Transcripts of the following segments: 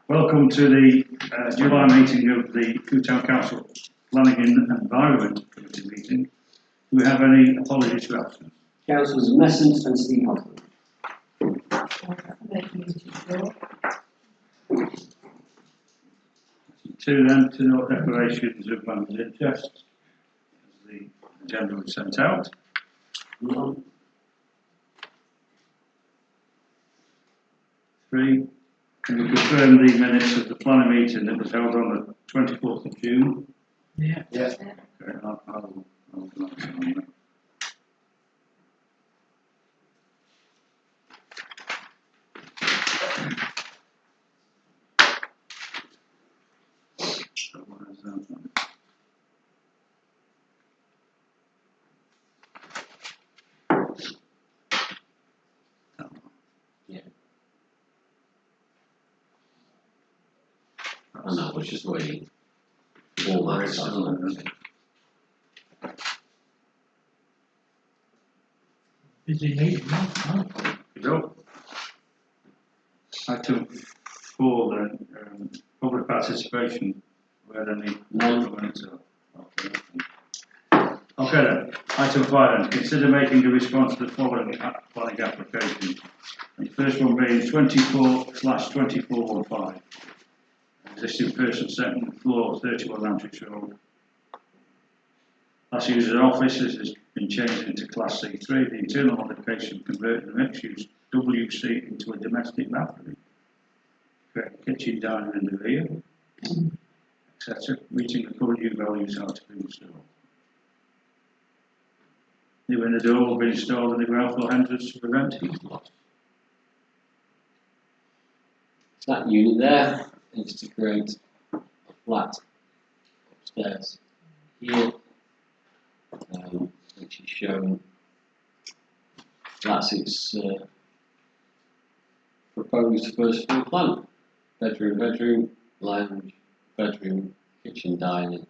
Welcome to the July meeting of the Newtown Council Planning and Environment Committee meeting. Do we have any apologies for absence? Councillors Messent and Steve Hoffman. To note declarations of members' interest, as the agenda was sent out. None. 3. Can you confirm the minutes of the planning meeting that was held on the 24th of June? Yeah. Okay, I'll glance on that. So what is that one? That one. Yeah. And that was just waiting. All that stuff. Busy meeting, huh? Go. Item 4 then, public participation, where any comments are. Okay then, item 5 then, consider making a response to the following planning application. The first one being 24/2415. Existing person second floor, 31 Lamtrix Road. Class user office has been changed into Class C3. The internal modification converted the mixed-use WC into a domestic bathroom. Correct kitchen, diner in the rear, etc. Meeting the current U values are to be installed. New inner door will be installed in the ground floor entrance to prevent heat loss. That unit there is to create a flat upstairs here, which is shown. That's its proposed first floor plan. Bedroom, lounge, bedroom, kitchen, dining,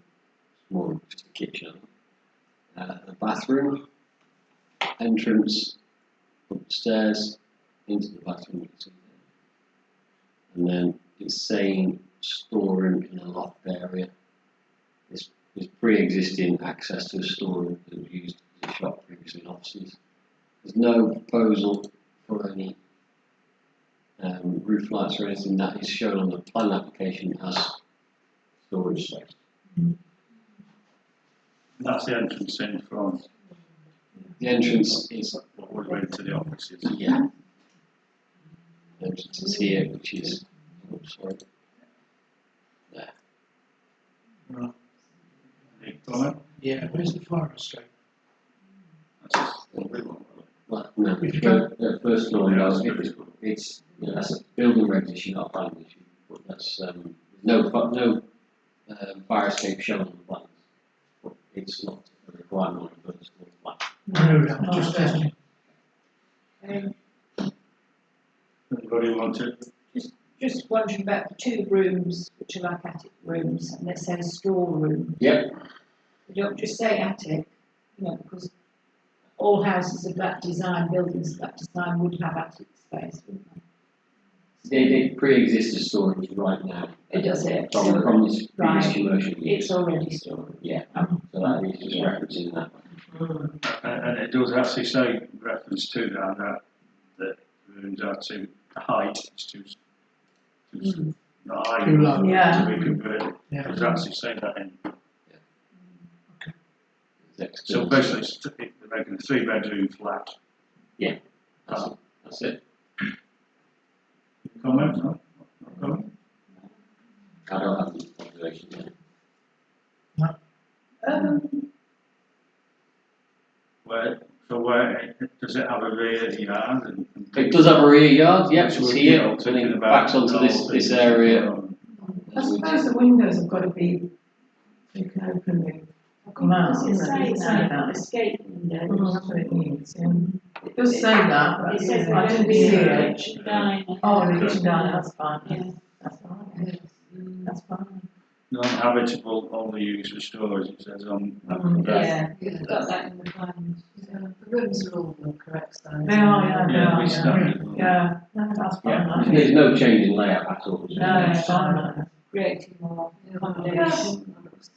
more just a kitchen. The bathroom, entrance upstairs into the bathroom, and then it's saying storeroom in a loft area. There's pre-existing access to a storeroom that was used as a shop previously in offices. There's no proposal for any roof lights or anything. That is shown on the plan application as storage space. That's the entrance in front. The entrance is, What would go into the offices. yeah, the entrance is here, which is, oh, sorry, there. Right. Any comment? Yeah, where's the fire escape? That's a big one. Well, no, first floor, it's you know, that's a building regs issue, not a planning issue. But that's no fire escape shown on the plans. But it's not a requirement on the first floor plan. No, I'm just testing. Anybody want to? Just wondering about the 2 rooms which are like attic rooms, and it says storeroom. Yep. You don't just say attic, you know, because all houses of that design, buildings of that design would have attic space, wouldn't they? They pre-exist as storage right now. It does it. From this previous Right. commercial use. It's already stored. Yeah. So that is just referencing that. And it does actually say reference to that rooms are to the height is too high Too low. Yeah. to be converted. It Yeah. does actually say that in. Next So basically, they're making a 3-bedroom flat. that's it. Comment? No? No comment? I don't have any observation yet. Where does it have a rear yard? And It does have a rear yard, yep, So it's we're, here, you know, and thinking it about backs onto this area. I suppose the windows have got to be, you can open them, come out, Does it isn't say it? Does it say that? escape window? That's what it means, yeah. It does say that, but It says I like didn't a see rear it. kitchen diner. Oh, the kitchen diner, that's fine, Yeah. that's fine, that's fine. Non-habitable, only used for storage, it says on. Yeah, you've got that in the plans. The rooms are all the correct size. They are, yeah, they Yeah, are, we yeah. standard. Yeah, no, that's fine, Yeah, that there's is. no change in layout at all. is there? No, it's fine, creating more accommodation.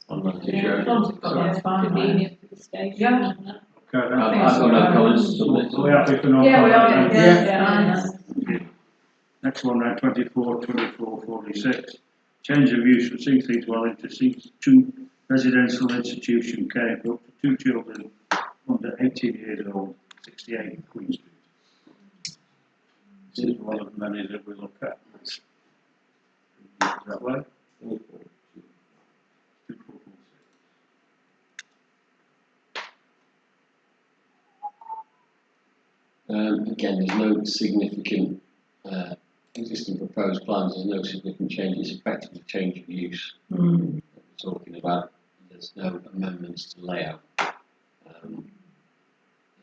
Online Yeah, issue. as long as it's got that fine, Convenient for the station. Yeah. and that. Okay, I've that's got no comments to submit. we happy for no Yeah, we are, comment, yeah, then? yeah, yeah. Next one now, 2446. Change of use from C3 dwelling to C2 residential institution care for up to 2 children under 18 years old, 68 Queen Street. This is one of the many that we look at. Is that way? 2446. Again, there's no significant, existing proposed plans, there's no significant changes, effectively change of use that we're talking about. There's no amendments to layout.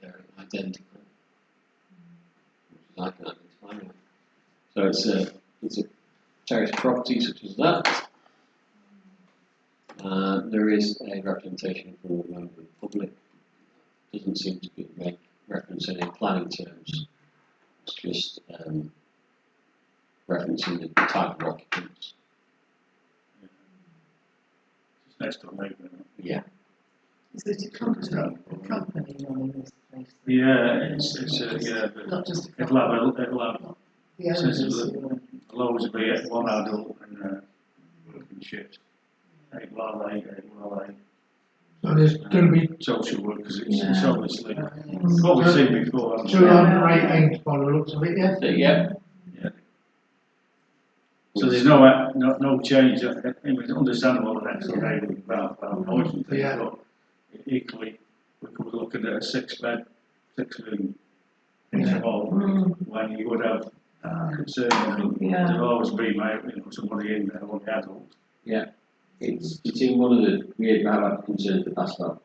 They're identical. Like that, it's fine. So it's a terrace property such as that. There is a representation from a member of the public. Doesn't seem to be make reference in planning terms. It's just referencing the type of occupants. It's next to Labour. Yeah. Is it a company running this place? Yeah, it's yeah, but Not just a it'll company. have The says owners. it'll always be one adult and working shifts. Eight Lale. So there's going to be Social workers, it's Yeah. obviously what we've seen before. haven't we? 218 by the looks of it, yeah? So, yeah. Yeah. So there's no change. I mean, it's understandable that next door neighbour about noise and things, Yeah. but equally we could be looking at a 6-room in a hall when you would have concern that Yeah. there'll always be somebody in there, one adult. Yeah. It's in one of the, we have had concerns in the past about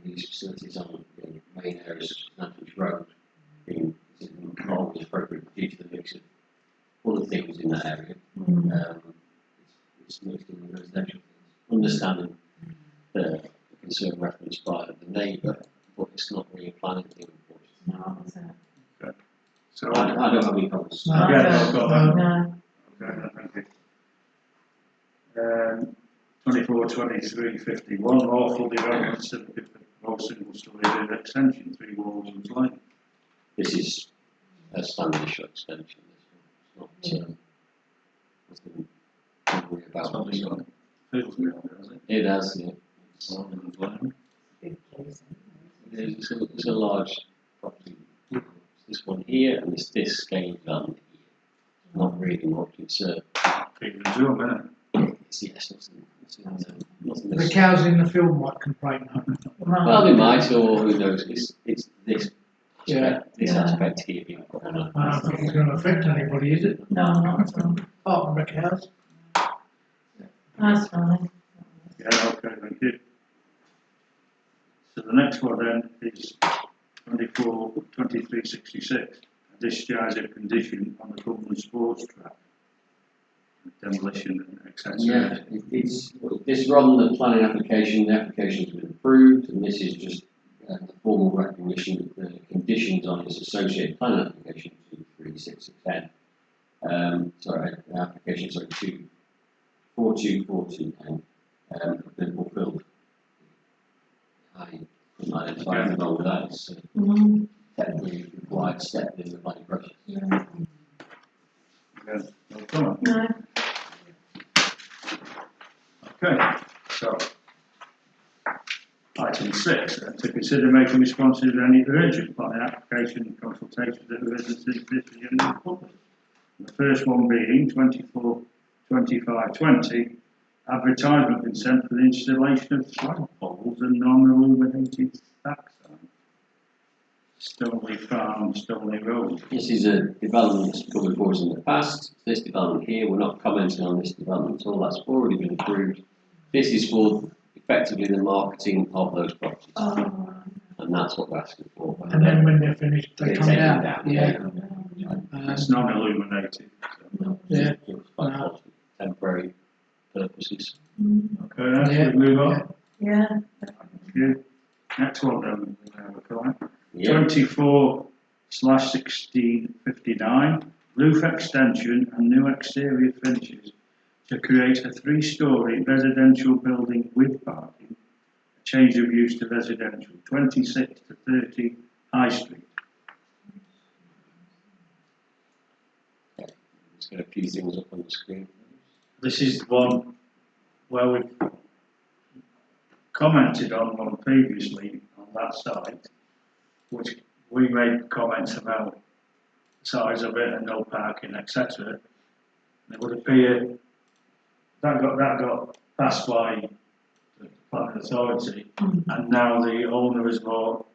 these facilities on the main areas such as Nantwich Road being not always appropriate due to the mix of other things in that area. It's mixed in with residential things. Understanding the concern referenced by the neighbour, but it's not really a planning thing, unfortunately. No, that's it. So I don't have any comments. No. yeah, I've got that. No. Okay, thank you. 24-23-51 lawful development certificate for single story extension 3 Walls Lane. This is a standard issue extension. It's not nothing to worry That's about. what we got. Feels me on there, is it? It has, yeah. Walls Lane. Big place. It's a large property. It's this one here and it's this scale development here. Not really much. It's Keep the zoom, innit? yes, nothing The that's, cows in the field might complain. well, they might, or who knows. It's this Yeah. aspect here being put on. I don't think it's going to affect anybody, is it? No, not at all. Apart from the cows. That's fine. Yeah, okay, thank you. So the next one then is 24-23-66, a discharge of condition on the Cumberland Sports Track. Demolition and etc. Yeah, it's this rather than the planning application. The application's been approved, and this is just the formal recognition of the conditions on its associated planning application 23610. Sorry, application 24242 have been fulfilled. I couldn't identify anything wrong with that. It's technically required step in the planning process. Yeah, no comment. No. Okay, so item 6, to consider making responses to any urgent planning application and consultation that residents in this agenda of the public. The first one being 24-25-20, advertisement consent for the installation of flagpoles and non-illuminated stack signs. Stoneley Farm, Stoneley Road. This is a development that's come before us in the past. This development here, we're not commenting on this development at all. That's already been approved. This is for effectively the marketing of those properties, and that's what we're asking for. And then when they're finished, they They're come taken down. Yeah. It's non-illuminated. So. Yeah. For temporary purposes. Okay, then, Yeah. we move on. Yeah. Thank you. Next one then, comment. 24/1659, roof extension and new exterior finishes to create a 3-storey residential building with parking, a change of use to residential, 26 to 30 High Street. Let's get a few things up on the screen. This is the one where we've commented on one previously on that site, which we made comments about the size of it and no parking, etc. It would appear that got passed by the planning authority, and now the owner has bought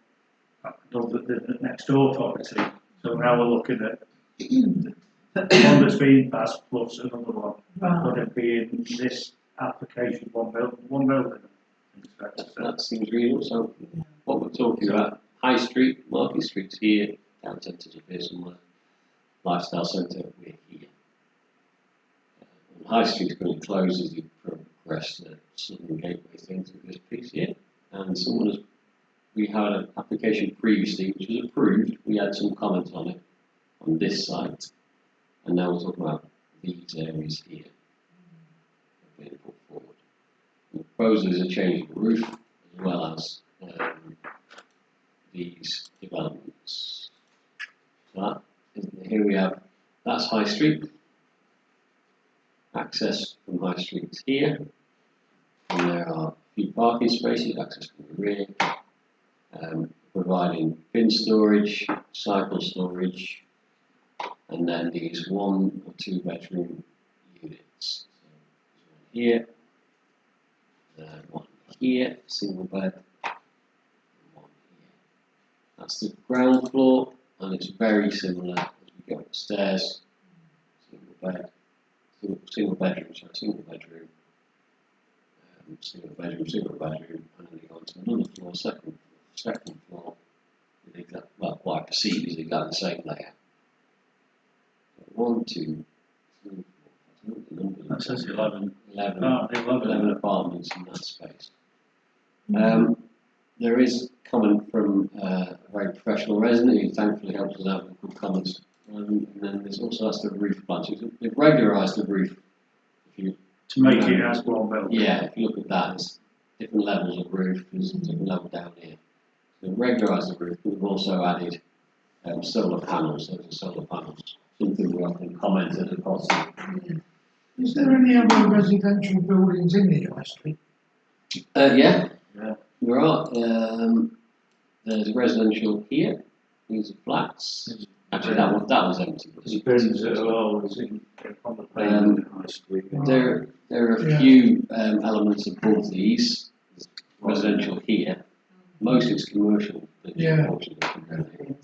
the next door property. So now we're looking at the one that's been passed plus another one. Right. Could it be in this application, one building? That seems reasonable. So, what we're talking about, High Street, Market Street's here, town centre's up here somewhere, lifestyle centre, we're here. High Street's going to close as you progress the Southern Gateway thing through this piece here. And we had an application previously which was approved, we had some comments on it, on this site. And now we're talking about these areas here being put forward. The proposal is a change of the roof as well as these developments. So here we have, that's High Street. Access from High Street is here. And there are a few parking spaces, access from the rear, providing bin storage, cycle storage, and then these 1 or 2 bedroom units. So here, one here, single bed, and one here. That's the ground floor, and it's very similar as we go upstairs. Single bed, single bedroom, single bedroom, and then you go on to another floor, second floor, with exact, well, what I perceive is exactly the same layout. 1, 2, 3, 4, That says 11. 11, Oh, 11 apartments in that space. There is comment from a very professional resident who thankfully helps us out with good comments. And then there's also that's the roof plan. So they've regularised the roof. If you To make it as one building. Yeah, if you look at that, there's different levels of roof. There's a different level down here. So they've regularised the roof, but we've also added solar panels. Those are solar panels. Something we often commented upon. Is there any other residential buildings in the High Street? Yeah, Yeah. there are. There's a residential here. These are flats. Actually, that was empty. There's bins that are always on the pavement in High Street. There are a Yeah. few elements above these. There's residential here. Most of it's commercial. Yeah. Unfortunately.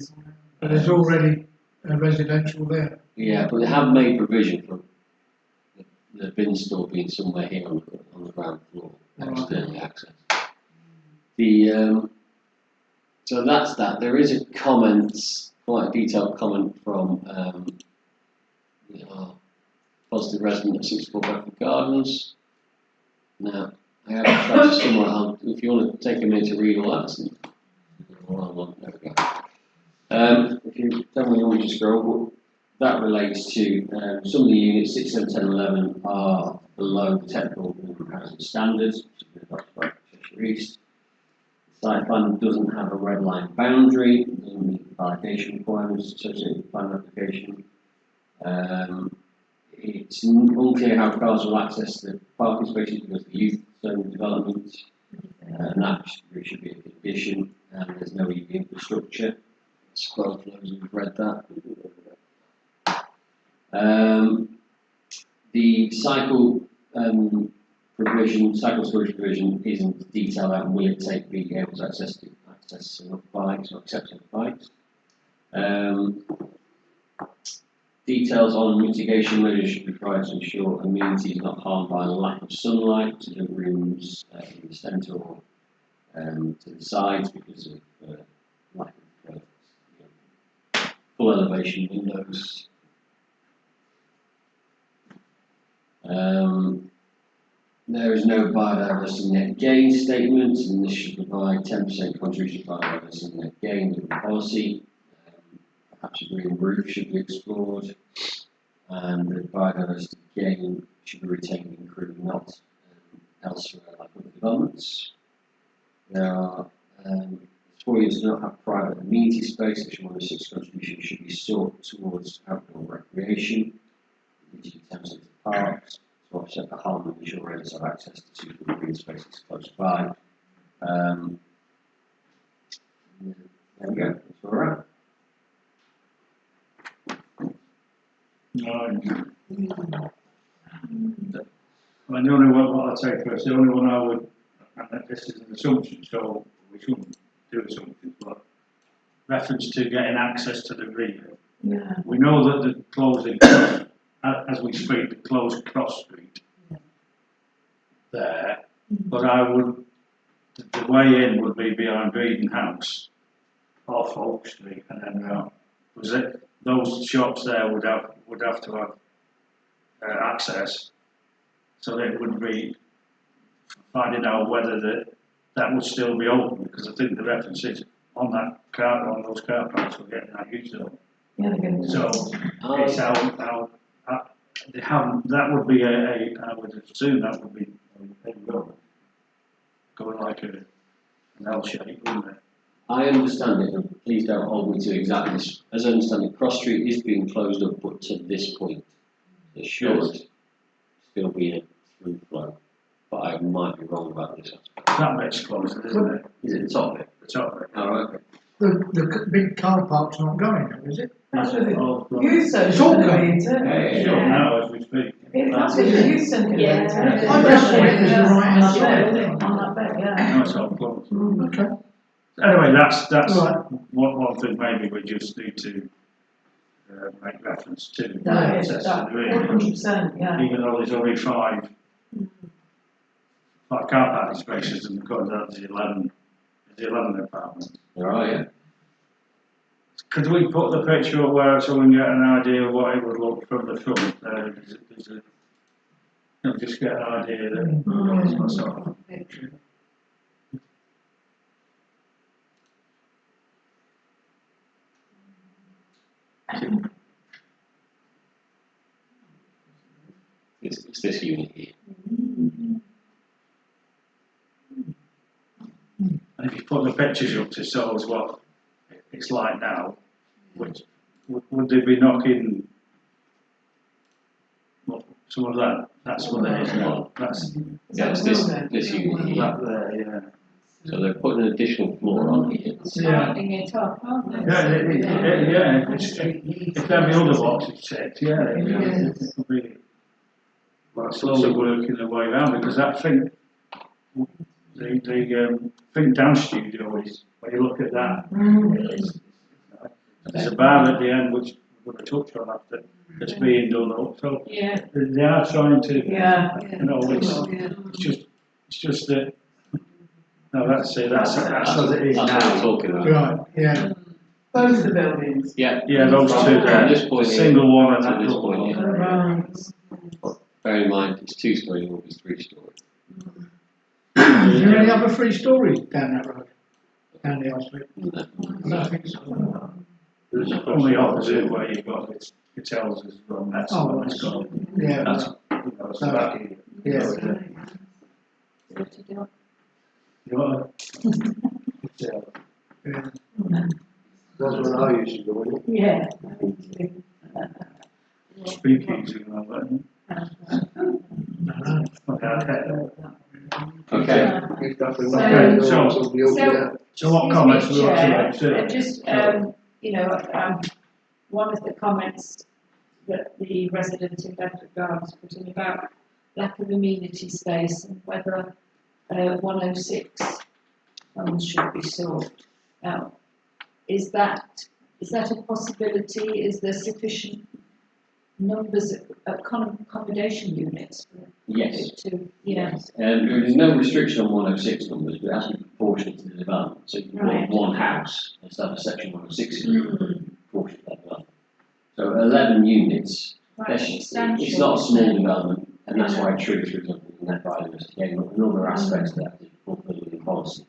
But there's already a residential there. Yeah, but they have made provision for the bin store being somewhere here on the ground floor, externally accessed. So that's that. There is a comment, quite a detailed comment from our positive resident at 64 Bedford Gardens. Now, I have a trash somewhere. If you want to take a minute to read all that. There we go. If you tell me when you scroll, that relates to some of the units, 6, 7, 10, 11 are below the technical housing standards, which have been adopted by Cheshire East. The site plan doesn't have a red line boundary, it doesn't meet the validation requirements associated with the plan application. It's unclear how cars will access the parking spaces because of the youth zone development, and that should be a condition, and there's no EV infrastructure. Scroll flows, we've read that. The cycle storage provision isn't detailed out, and will it take being able to access enough bikes or accept enough bikes? Details on mitigation measures should be provided to ensure amenity is not harmed by lack of sunlight to the rooms in the centre or to the sides because of lack of full elevation windows. There is no biodiversity net gain statement, and this should provide 10% contribution to biodiversity net gain with the policy. Perhaps a green roof should be explored, and the biodiversity gain should be retained in Crewe, not elsewhere like other developments. There are 4 years do not have private amenity space, which 106 contribution should be sought towards outdoor recreation, which attempts into parks, to offset the harm and ensure residents have access to suitable green spaces close by. There we go, that's where we're at. I mean, the only one, what I'd say first, the only one I would, and this is an assumption, so we shouldn't do assumptions, but reference to getting access to the rear. Yeah. We know that the closing, as we speak, the closed cross street there, but I would, the way in would be behind Breeden House, off Oak Street, and then round. Was it, those shops there would have to have access, so that it would be finding out whether that would still be open, because I think the reference is on those car parks we're getting that used to. Yeah, they're going to- So it's how they haven't. That would be I would assume that would be going like an L shape, wouldn't it? I understand it, but please don't hold me to exactly this. As I understand it, Cross Street is being closed up, but to this point. There should still be a through flow, but I might be wrong about this aspect. That bit's closed, isn't it? Is it the top bit? The top bit. Oh, okay. The big car park's not going now, is it? That's with all the closed. youth centre. It's all gonna going. be too. Hey, Sure, now as we speak. That's with the youth centre. Yeah. I just saw it as the right hand side. On that bit, yeah. No, it's all closed. Okay. Anyway, that's Right. one thing maybe we just need to make reference to. That is, Access that, to the rear. 100%, yeah. Even though there's only five car parking spaces, and because that's the 11 apartments. There are, yeah. Could we put the picture up where so we can get an idea of what it would look from the front? Just get an idea that what's sort of It's this unit here. and if you put the pictures up to show us what it's like now, which would they be knocking some of that? That's what it is now. That's That's this unit here. that there, yeah. So they're putting an additional floor on here. Smartening it up, aren't they? Yeah, if every other box is checked, it could be slowly working their way around, because that thing, the Think Down studio is, when you look at that, there's a bar at the end which we're going to touch on after, that's being done up, so Yeah. they are trying to, Yeah. you know, it's just that, no, that's it, that's as it is That's what we're now. talking about. Right, yeah. Both of the buildings. Yeah. Yeah, those two From there, this point here single one and to that this double point one. here. Right. Bear in mind, it's 2-story, it will be 3-story. Is there any other 3 stories down that road? Down the high street? No. I don't think so. There's only opposite where you've got it tells us from that's Oh, what it's got. Yeah, That's, it's about here. yeah. What to do? You know, it's, Yeah. That's what I used to do, wasn't it? Yeah. speakeasy and all that. Okay. Picked up in So- my so- somebody else did that. So what Excuse comments me, would you like Chair, to make? just, one of the comments that the resident in Bedford Gardens put in about lack of amenity space and whether 106 funds should be sought. Now, is that a possibility? Is there sufficient numbers of accommodation units for Yes. it to, yes? There's no restriction on 106 numbers, but it has to be proportionate to the development. So you can Right. build one house and start a section 106 in proportion to that development. So 11 units. Quite It's substantial. not a small development, and that's why it triggers, for example, and then by investigating another aspects of that building policy.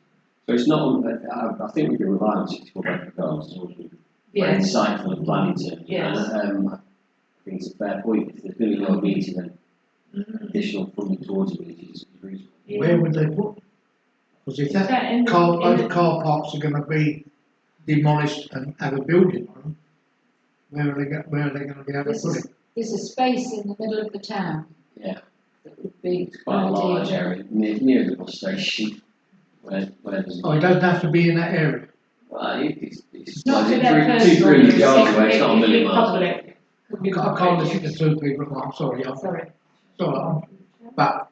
So it's not, I think we can rely on 64 Bedford Gardens as well as very Yes, insightful and planning terms. Yes. And I think it's a fair point. If there's going to be no amenity, then additional funding towards amenities is reasonable. Where would they put? Because if Is that that in the- car, in those the- car parks are gonna be demolished and have a building on them, where are they gonna be able to This put is, it? there's a space in the middle of the town Yeah, that would be it's quite a large ideal. area near the bus station where there's. Oh, it doesn't have to be in that area. Well, it's Not for like their 200 personal use, yards away, it's not a million it's miles. public. Could be I can't public listen to use. two people, I'm sorry, Sorry. but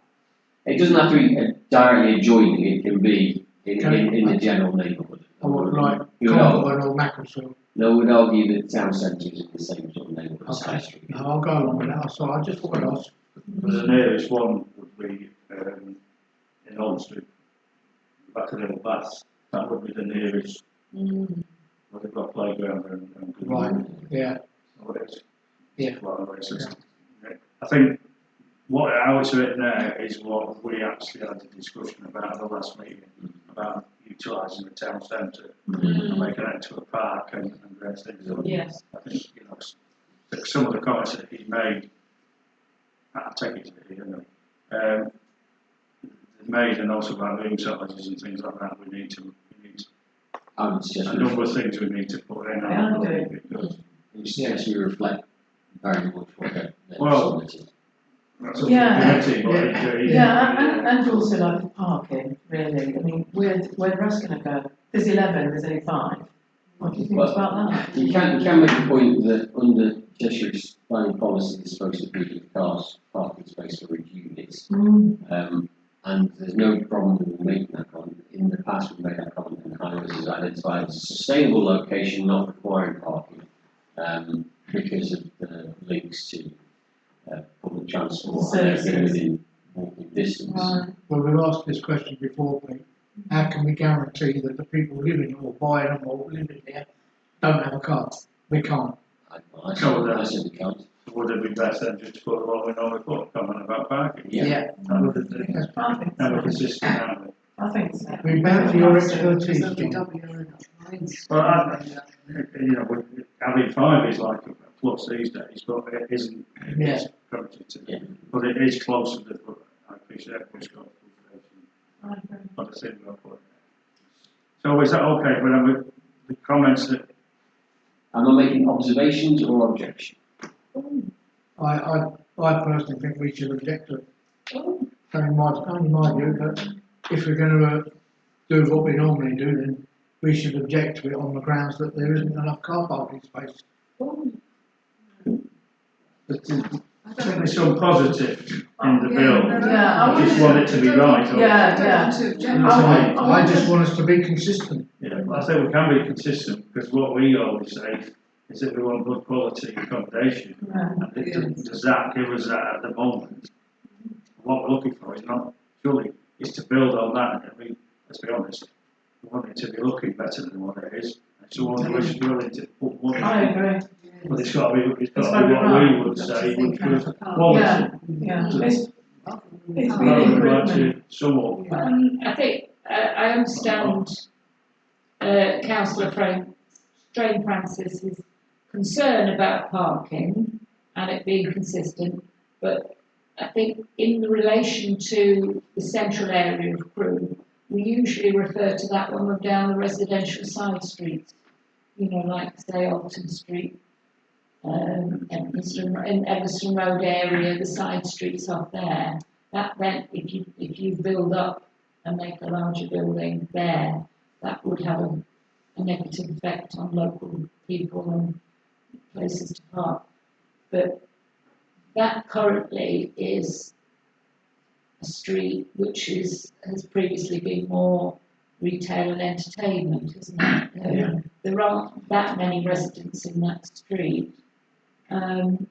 It doesn't have to be directly adjoining, it can be in the general neighbourhood. I would like You would argue, Conwell or Macclesfield. no, would argue that town centre is in the same sort of neighbourhood as High Okay, Street. no, I'll go along with that, so I just thought I'd ask. The nearest one would be, in Old Street, back of Little Bath, that would be the nearest, Mm. where they've got playground and good. Right, yeah, So it's- Yeah. Well, it's just- I think how it's written there is what we actually had a discussion about at the last meeting, about utilising the town centre and making it into a park and various things. Yes. I think, some of the comments that he made, I'll take it to him, made, and also about room sizes and things like that, we need I would suggest a number of things we need to put in. I agree. Because we reflect very much what they're Well, submitting. that's up to Yeah. the committee, but And also like the parking, really, I mean, where the rest gonna go? There's 11, there's only 5. What do you think Well, about that? You can make a point that under Cheshire's planning policy, there's supposed to be cars parking space for each unit. And there's no problem with making that comment. In the past, we've made that comment, and highways is identified as a sustainable location not requiring parking, because of the links to public transport and everything within walking distance. Right. well, we've asked this question before, Pete. How can we guarantee that the people living or buying them or living there don't have a car? We can't. I said we can't. would it be better than just to put what we normally put, comment about parking? Yeah. And with the, Yes. I think and with the so. system now. I think so. We bow to your expertise, John. Well, having 5 is like a plus these days, but it isn't, Yeah. it's approaching to, Yeah. but it is closer to, I appreciate what's got I agree. but I think we'll put it. So is that okay, with the comments that, Am I making observations or objections? I personally think we should object to it. Only my view, but if we're gonna do what we normally do, then we should object to it on the grounds that there isn't enough car parking space. certainly some positive in the bill. Yeah, I just want it to be right. Yeah. I just want us to be consistent. Yeah, well, I think we can be consistent, because what we always say is that we want good quality accommodation. And does that give us that at the moment? What we're looking for is not, surely, is to build on that. I mean, let's be honest, we want it to be looking better than what it is. And someone who is willing to put money I in, agree. but it's got to be, It's gotta be what right. we would say, which was Yeah, quality. yeah. It's been Rather than like improvement. to somewhat. I think, I understand, councillor Strain Francis's concern about parking and it being consistent, but I think in relation to the central area of Crewe, we usually refer to that when we're down the residential side streets, like say Alton Street, Everston Road area, the side streets up there. That then, if you build up and make a larger building there, that would have a negative effect on local people and places to park. But that currently is a street which has previously been more retail and entertainment, isn't it? Yeah. There aren't that many residents in that street. And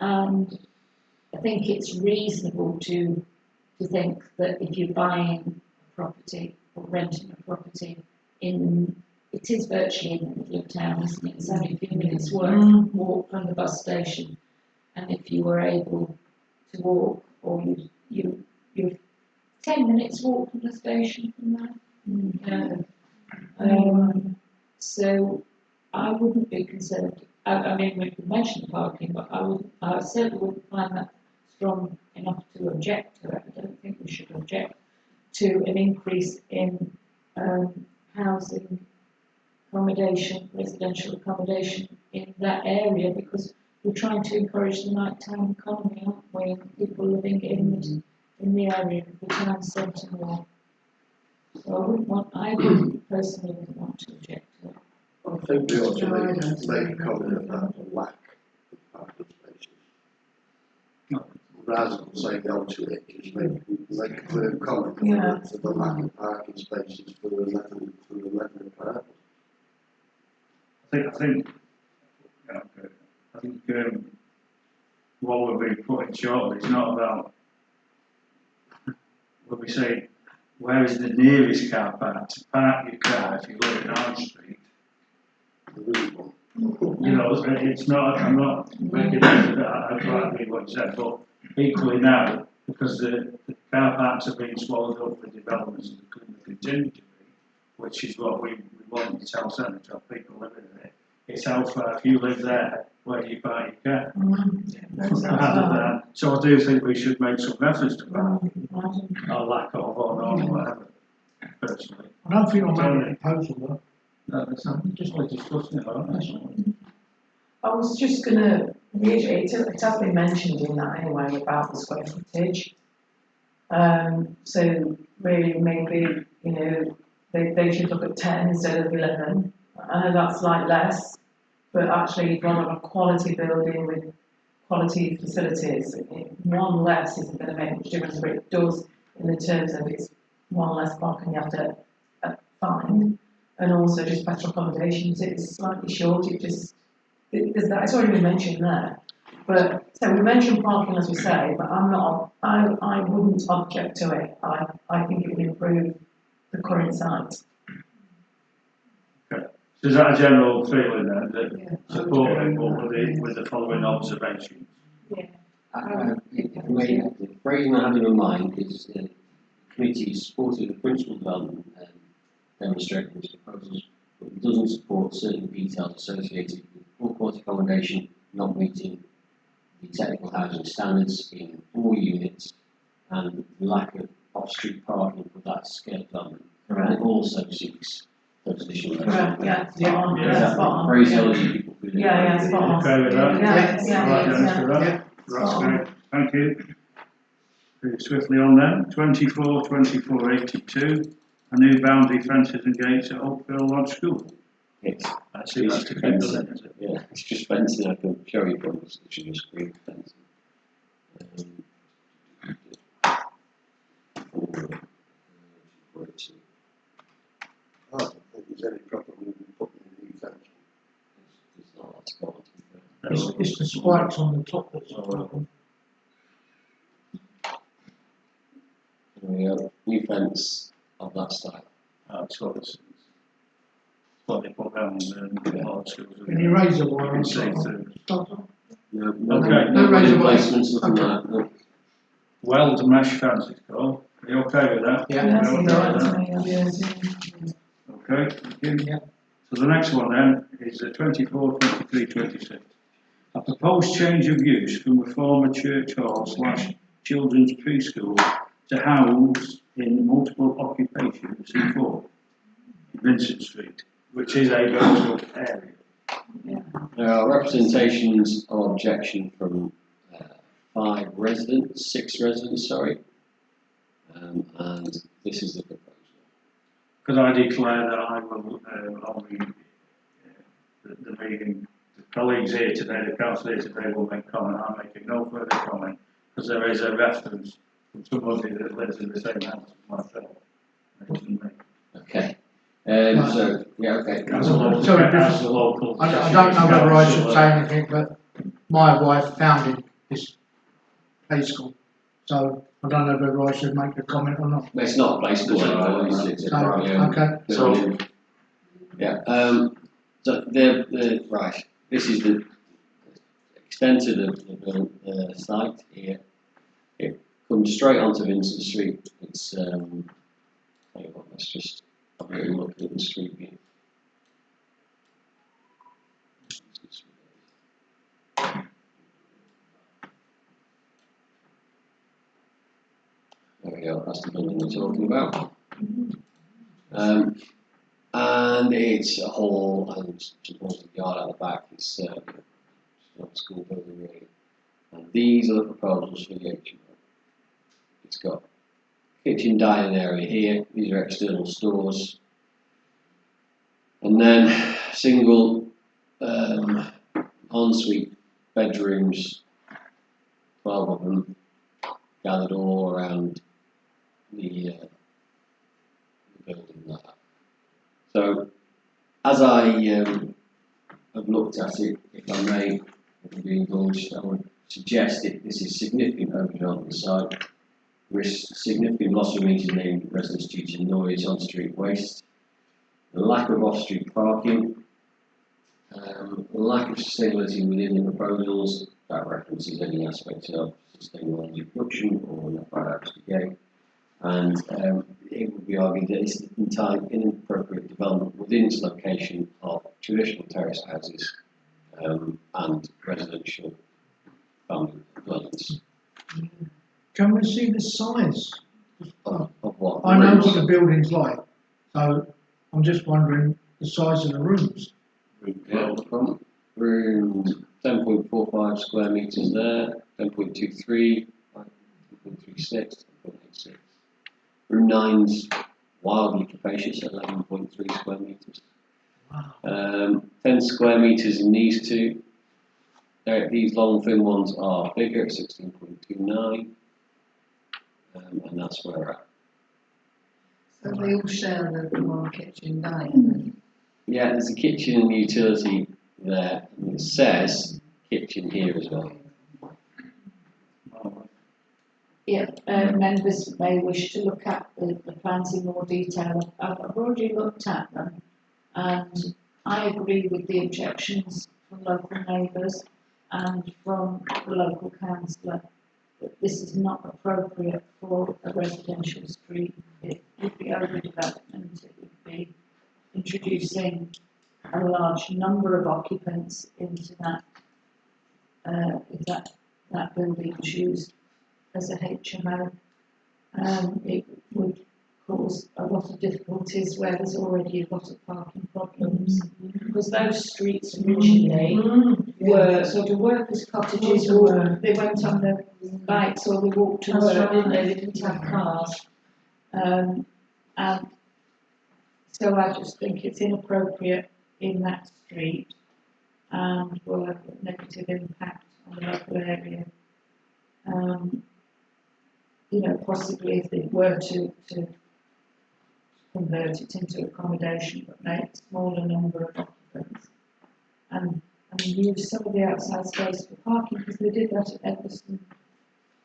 I think it's reasonable to think that if you're buying a property or renting a property it is virtually in the middle of town, isn't it? It's only a few minutes walk from the bus station. And if you were able to walk, or you you're 10 minutes walk from the station from there. So I wouldn't be concerned. I mean, we could mention parking, but I certainly wouldn't find that strong enough to object to it. I don't think we should object to an increase in housing accommodation, residential accommodation in that area, because we're trying to encourage the nighttime economy, aren't we? And people living in the area of the town centre more. So I would personally wouldn't want to object to it. I think we ought to make a comment about the lack of parking spaces. Rather than say no to it, just make a clear comment Yeah. for the lack of parking spaces for the 11 apartments. I think what we're being put in short is not about, when we say, where is the nearest car park to park your car if you live in High Street? There is one. You know, it's not, I'm not making that, I quite agree what you said, but equally now, because the car parks are being swallowed up for developments that could continue to be, which is what we want in the town centre to have people living in it. It's how far, if you live there, where do you park your car? Rather than, so I do think we should make some efforts to park, or lack of, or not, whatever, personally. I don't think I'm making a proposal though. No, it's not, just like discussing it, aren't they? I was just going to reiterate, it has been mentioned in that anyway about the square footage. So really maybe, you know, they should look at 10 instead of 11. I know that's like less, but actually you've got a quality building with quality facilities. One less isn't going to make much difference, but it does in the terms of it's one less parking you have to find, and also just better accommodations. It's slightly short. There's that. It's already been mentioned there. But so we mentioned parking as we say, but I wouldn't object to it. I think it would improve the current site. Okay. So is that a general feeling then, that supporting with the following observations? Yeah. The phrasing I have in my mind is the committee supporting the principal development and demonstrating its proposals, but it doesn't support certain details associated with poor quality accommodation not meeting the technical housing standards in 4 units and lack of off-street parking for that scale development. And it also seeks those additional. Correct, yeah, Yeah. spot on, Is yeah, that spot on. phraseology people feel? Yeah, spot on. Okay with that? Yeah. Right, Dennis, with that? Yeah. That's great, thank you. Pretty swiftly on then, 2482, a new boundary fences and gates at Oakville Lodge School. It's Actually, that's to keep the limit, is it? yeah, it's just fencing. I can show you from the section of screen fencing. I don't think there's any problem with putting a new fence. It's not that spot. It's the spikes on the top that's the problem. We have new fence of that style. That's what they put down in Lodge Schools. Can you raise the You wire can on see top? through. No, Okay. No razor placements, nothing like that. No. Weld mesh fence it's called. Are you okay with that? Yeah. Yeah, You're so okay with that? Okay, thank you. Yeah. So the next one then is 24, 23, 26. A proposed change of use from a former church hall / children's preschool to house in multiple occupation C4 in Vincent Street, which is a go-to area. There are representations of objection from 6 residents, sorry. And this is the proposal. Could I declare that I will, on the meeting, the colleagues here today, the council here today will make comment, I'm making no further comment, because there is a reference from somebody that lives in the same house as myself. It wasn't me. Okay. So, yeah, okay. As a local, Sorry, as a local. I don't know whether I should say anything, but my wife founded this play school, so I don't know whether I should make a comment or not. It's not a play school anymore, it's a privately owned Okay, building. Yeah, so right, this is the extent of the site here. It come straight onto Vincent Street. It's, tell you what, let's just have a little look at the street view. There we go, that's the building we're talking about. And it's a hall and supports the yard at the back. It's not a school building really. And these are the proposals for the HMO. It's got kitchen dining area here, these are external stores. And then single ensuite bedrooms, 12 of them, gathered all around the building like that. So, as I have looked at it, if I may, be indulged, I would suggest that this is significant overdevelopment site, risk significant loss of immediate residents due to noise, on-street waste, the lack of off-street parking, lack of sustainability within the proposals that references any aspect of sustainable energy production or net gain. And it would be argued that it's entirely inappropriate development within its location of traditional terrace houses and residential family dwellings. Can we see the size? Of what? I know rooms? what the building's like, so I'm just wondering the size of the rooms. Yeah, the front room 10.45 square metres there, 10.23, 10.36, 10.86. Room 9's wildly capacious at 11.3 square metres. Wow. 10 square metres in these two. These long thin ones are bigger at 16.29, and that's where we're at. So they all share the one kitchen dining? Yeah, there's a kitchen and utility there, and it says kitchen here as well. Yeah, members may wish to look at the plans in more detail. I've already looked at them, and I agree with the objections from local neighbours and from the local councillor that this is not appropriate for a residential street. It would be overdevelopment, it would be introducing a large number of occupants into that, if that building was used as a HMO. It would cause a lot of difficulties where there's already a lot of parking problems. Because those streets originally were sort of workers' cottages, or they went on their bikes or they walked to work, didn't they? They didn't have cars. And so I just think it's inappropriate in that street and will have a negative impact on the local area. You know, possibly if they were to convert it into accommodation, but make a smaller number of occupants, and use some of the outside space for parking, because they did that at Edwardson.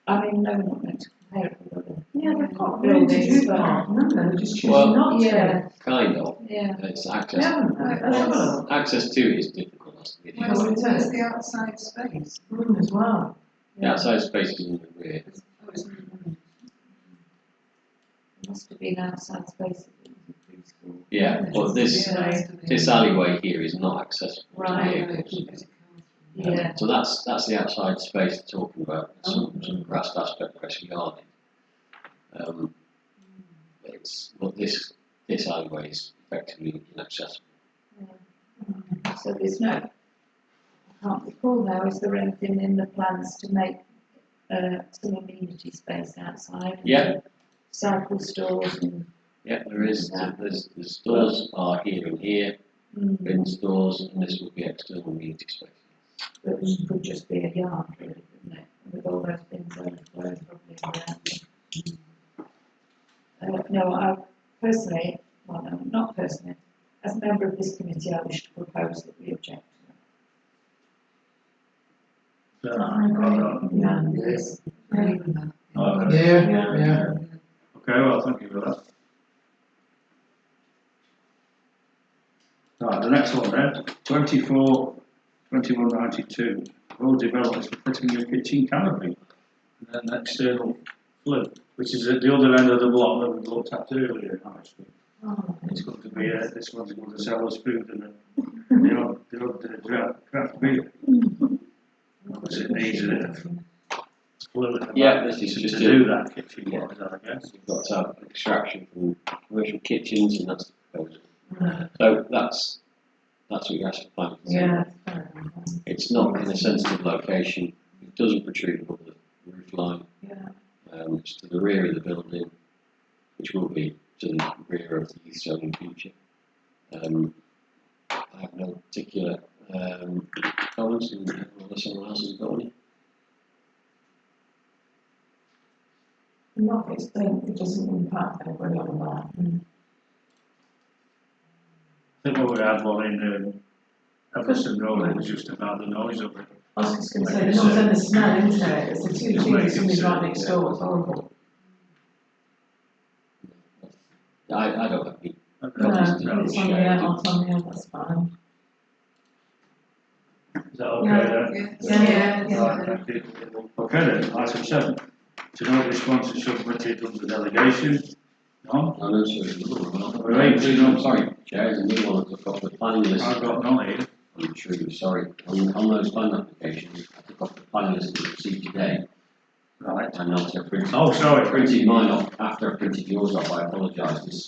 I mean, no, not meant to compare it with other they've got room to do but park, haven't they? They just choose Well, not to. yeah, Kind of. yeah. It's access. Yeah, Well, access to it is difficult. That's the issue. Where's the outside space? room as well. The outside space is in the rear. Oh, it's not room. There must have been outside space if it was a preschool. Yeah, but this Yeah, this alleyway here is not accessible to Right. vehicles. Yeah. So that's the outside space they're talking about. Some grassed aspect, grassy yarding. But this alleyway is effectively inaccessible. So there's no, I can't recall now, is there anything in the plans to make some amenity space outside? Yeah. Cycle stores and. Yeah, there is. The stores are here and here, bin stores, and this will be external amenity space. Which could just be a yard, really, couldn't it? With all those bins overflowing probably around. No, I personally, well, no, not personally, as a member of this committee, I wish to propose that we object to Yeah. Yes. Yeah. Okay, well, thank you for that. Right, the next one then, 2192. Road developers for putting a kitchen canopy and then external Flue, which is at the other end of the block that we looked at earlier in High Street. Oh, It's going to be, this one's going to sell us food and the odd craft beer. Because it needs a Flue at the Yeah, back this is to just do that kitchen wise, I guess. You've got to have extraction from commercial kitchens, and that's the proposal. right. So that's what you're actually planning. Yeah. fair enough. It's not in a sensitive location. It doesn't protrude above the roof line. Yeah. It's to the rear of the building, which will be to the rear of the East Zone in future. I have no particular comments, unless someone else has got any. Not extent, it doesn't impact anybody on that. I think what we had one in Everson Road, it was just about the noise of it. I was just going to say, the noise and the smell, isn't it? It's the two Just things, make it somebody's right simple, next yeah. door, it's horrible. I don't have any. No, comments it's to on the share. out, it's on the out, that's fine. Is that okay then? Yeah. Right, thank you. Okay then, item 7. To know responses submitted under delegation. None? No, no, sorry. We're eight, Please, I'm sorry, Chair, there's another one that's got the planning list. I've got none here. I'm truly sorry. On those planning applications, I took off the planning list that we received today. Right. And not to print. Oh, sorry. I printed mine off after I printed yours off, I apologise. It's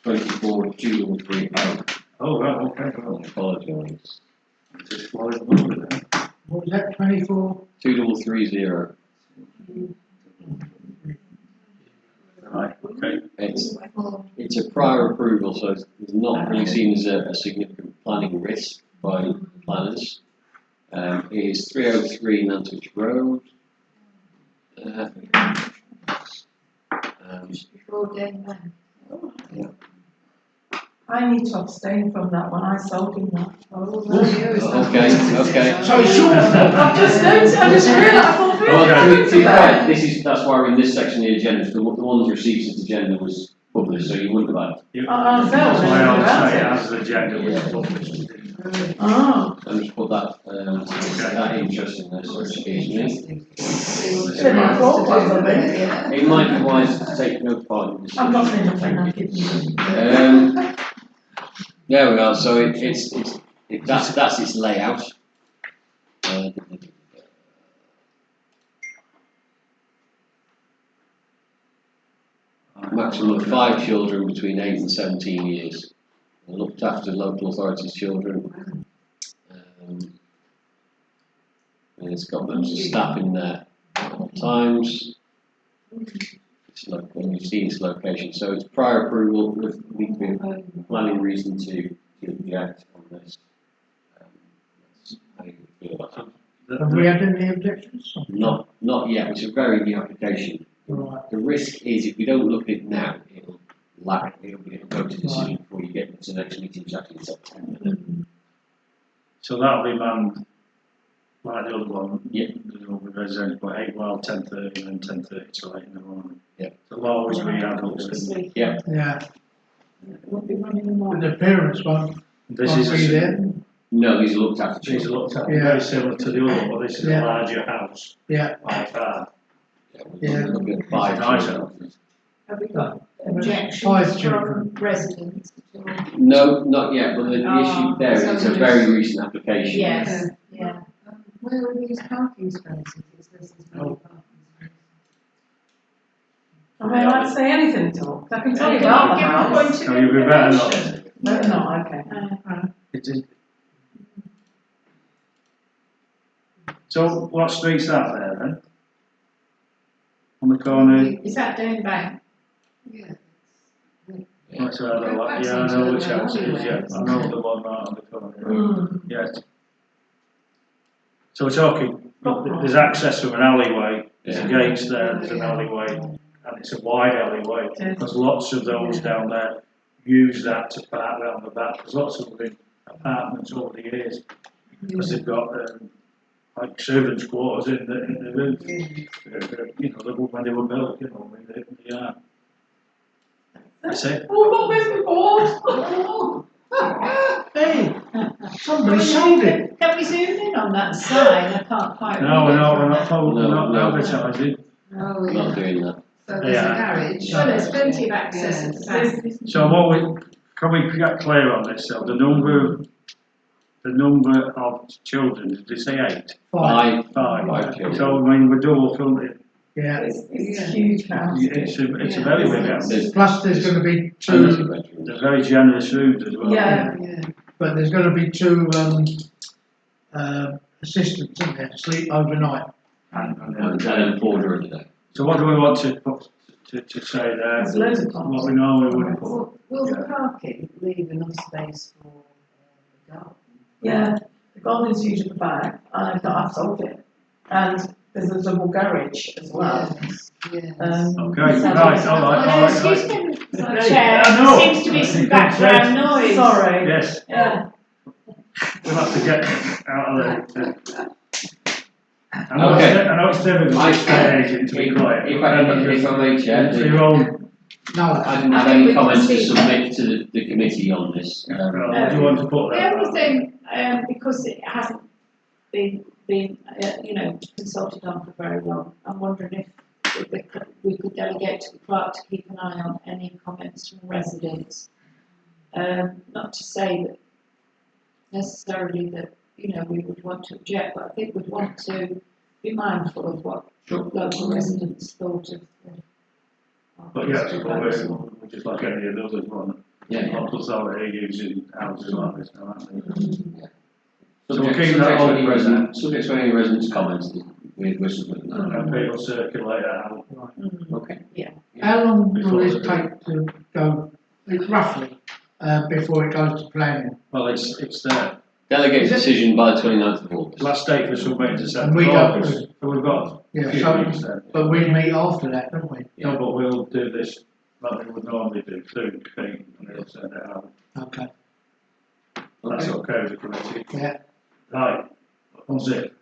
24-230. Oh, right, okay. I Well, apologise. just following the number then. What was that, 24? 2330. Right, okay. It's a prior approval, so it's not really seen as a significant planning risk by planners. It is 303 Nantwich Road. Before Dane Bank. I need to abstain from that one, I sold him that. Okay. So it's your fault. I've just noticed, I just realised, I thought, Well, really, to be fair, that's why we're in this section of the agenda. The ones received as agenda was published, so you wouldn't have had. I That's why I about would say it. as the agenda was published. Oh, Let me just put that interest in there, so excuse me. It might be wise to take no part in this. I'm not saying nothing, I'm kidding you. There we are. So that's its layout. Maximum of 5 children between 8 and 17 years. Looked after local authorities' children. And it's got members of staff in there at all times. When you've seen its location, so it's prior approval with need to be a planning reason to object on this. That's how you feel about it. Have we had any objections? Not yet. It's a very new application. Right. The risk is if we don't look at it now, it'll go to decision before you get to the next meeting, which is actually in September. So that'll be manned like the other one. Yeah. There's all the residents, but 8 well, 10:30 and then 10:30 till 8 in the morning. Yeah. There'll always be adults in. Yeah. Yeah, We'll be running them but on. the parents won't This be is there. No, these are looked after These are children. looked at Yeah. very similar to the other, but this is Yeah. a larger house Yeah, by far. Yeah. Look at 5 Nice children. Have we got 5 objections children. from residents at all? No, not yet, but the Oh, issue there is so it's a we very just- recent application. Yes, yeah. Where are these parking spaces? It says there's no parking spaces. Am I allowed to say anything at all? 'Cause I can tell you Can about you the give a house. point of No, you'd be better not. information? No, no, okay. It is. So what street's that there then? On the corner? Is that Dane Bank? Yeah. That's where the lot, yeah, I know which house it is, yeah, I know the one right on the corner, Mm. yes. So we're talking, there's access from an alleyway, there's a gates there, there's an alleyway, and it's a wide alleyway, because lots of those down there use that to park round the back, there's lots of them in apartments over the years, because they've got, like servants' quarters in the roof, you know, when they were built, you know, in the yard. That's it. Oh, not this before. hey, somebody sold it. Can we zoom in on that sign? I can't quite read No, it we're from not there. we're No, not no. advertising. Oh, We're not doing that. So there's a Yeah. garage. Well, there's plenty of access at the back. So can we get clear on this, so the number of children, did you say 8? Five, Five. children. So, I mean, we're double fronted, yeah. It's Yeah. a huge house. it's a very big house. Plus there's gonna be And there's two, a bedroom. They're very generous rooms as well. Yeah. Yeah. but there's gonna be two, assistants in there to sleep overnight. And 4 during the day. So what do we want to put, to say there? There's loads of What we normally would put. Will the Yeah. parking leave enough space for the garden? Yeah, the garden's huge at the back, and I've sold it. And there's a double garage as well. Yes, yes. Okay, so- right, all right. Excuse me, Okay. Chair, I know. there seems to be some background noise. Sorry. Yes, Yeah. we'll have to get out of there. Okay. I know it's difficult I- for estate agent to be quiet. If I may, Chair, For your own, No, I didn't I have think any we can comments to see submit to the committee on this. what do you want to put The there? only thing, because it hasn't been, consulted on for very long, I'm wondering if we could delegate to the clerk to keep an eye on any comments from residents. Not to say that necessarily that, we would want to object, but I think we'd want to be mindful of what Sure. local residents thought of the. But yes, we're just like any of the others, one. Yeah. Local authority using houses like this, now, aren't they? So we'll Subject keep to that any open. residents, subject to any residents' comments, we're submitting that. And people circulate out. Okay. how long will Before this the- take to go, roughly, before it goes to planning? Well, it's there. Delegate Is it- decision by the 29th of August. Last date for submitting to And Central we don't- August, so we've got a Yeah, few so, weeks then. but we meet after that, don't we? No, but we'll do this like we would normally do, through Pete, and they'll send it out. Okay, That's okay with the committee. yeah. Right, that's it.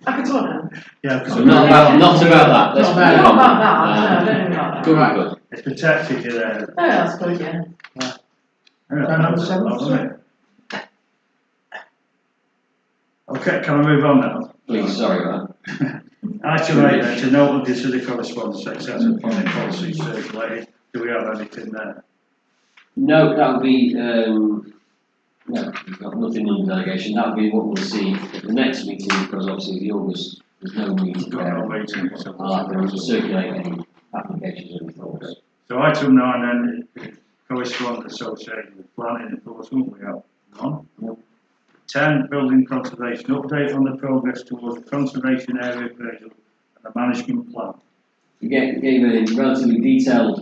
I could talk now. Yeah, So not about that, let's Not move about Not on. about that, no, don't about that. Good, Right. good. it's protected you there. Oh, that's good, yeah. number 7, Okay, can I move on now? Please, sorry about Item 8 then, to note and consider correspondence, etc. Planning policy circulated. Do we have anything there? No, that would be, no, we've got nothing on delegation, that would be what we'll see at the next meeting, because obviously the August, there's no meeting We've got no there. meeting, so. I'll have to circulate any applications and thoughts. So item 9 then, correspondence associated with planning enforcement, we have none. No. 10, building conservation, update on the progress towards the conservation area appraisal and the management plan. We gave a relatively detailed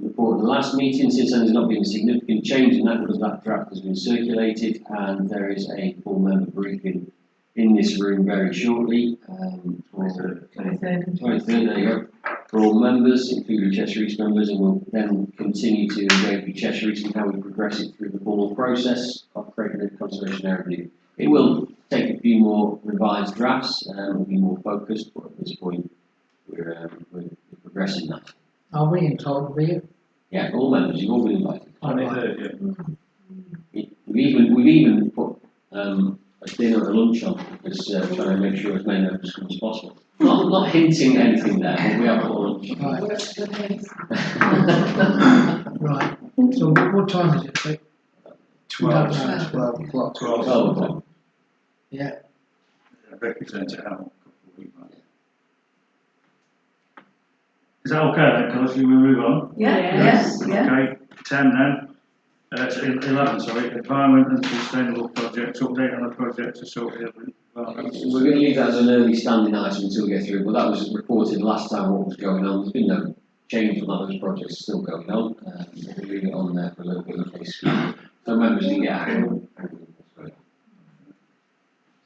report at the last meeting. Since then, there's not been a significant change in that because that draft has been circulated, and there is a full member briefing in this room very shortly. For 23rd, there you go, for all members, including Cheshire East members, and we'll then continue to engage with Cheshire East in how we progress it through the formal process of creating a conservation area review. It will take a few more revised drafts and be more focused, but at this point, we're progressing that. Are we entitled to be here? Yeah, all members, you've all been invited. 23rd, yeah. We've even put a dinner and a lunch on because trying to make sure as many members come as possible. Not hinting anything there, but we have put a lunch. Right, so what time is it, Pete? 12. 12 o'clock. 12. 12 o'clock. Yeah, Becky sent it out a couple of weeks back. Is that okay then, Colours, we move on? Yeah, Yes. yes, yeah. Okay, 10 then. 11, sorry, environment and sustainable projects, update on the projects associated with environment. We're going to leave that as an early standing item until we get through, but that was reported last time what was going on. There's been no change on that, those projects are still going on. We'll leave it on there for a little bit in case some members didn't get out.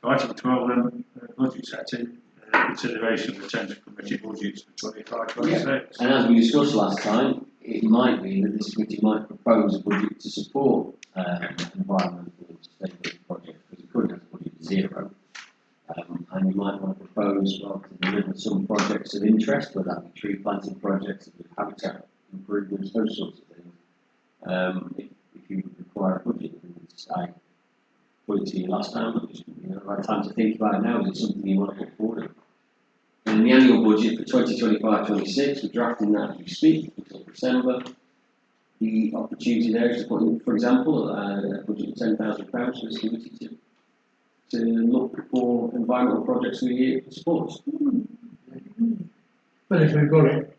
So item 12 then, budget setting, consideration of potential committee budgets for 25-26. And as we discussed last time, it might be that this committee might propose a budget to support environmental and sustainability projects, because it currently has a budget of 0. And you might want to propose to deliver some projects of interest, whether that be tree planting projects, habitat improvements, those sorts of things. If you require a budget, I put it to you last time, but just, right time to think about it now. Is it something you want to put forward? in the annual budget for 2025-26, we're drafting that as we speak until December. The opportunity there is to put in, for example, a budget of £10,000 for this committee to look for environmental projects for the year for sports. Well, if we've got it,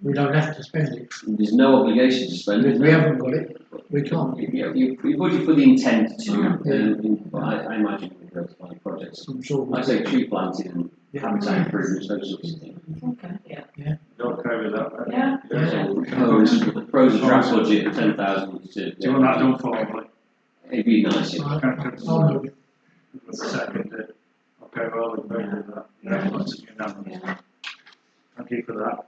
we don't have to spend it. There's no obligation to spend If it. we haven't got it, we can't. You budget for the intent to, but I imagine we'll go to find projects. I'm sure. Like I say, tree planting and habitat improvements, those sorts of things. Okay, yeah. Okay with that? Right? Yeah. So the pros of draft budget of 10,000 to. Do you want that done formally? It'd be nice, yeah. I'll move. With the second, okay, well, in favour of that. Yeah. That's unanimous. Yeah. Thank you for that.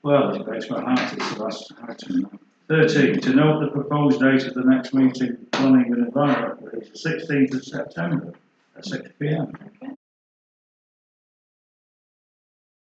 Well, it's got height, it's the last item. 13, to note the proposed date of the next meeting, planning and environment, is the 16th of September at 6 p.m. Okay.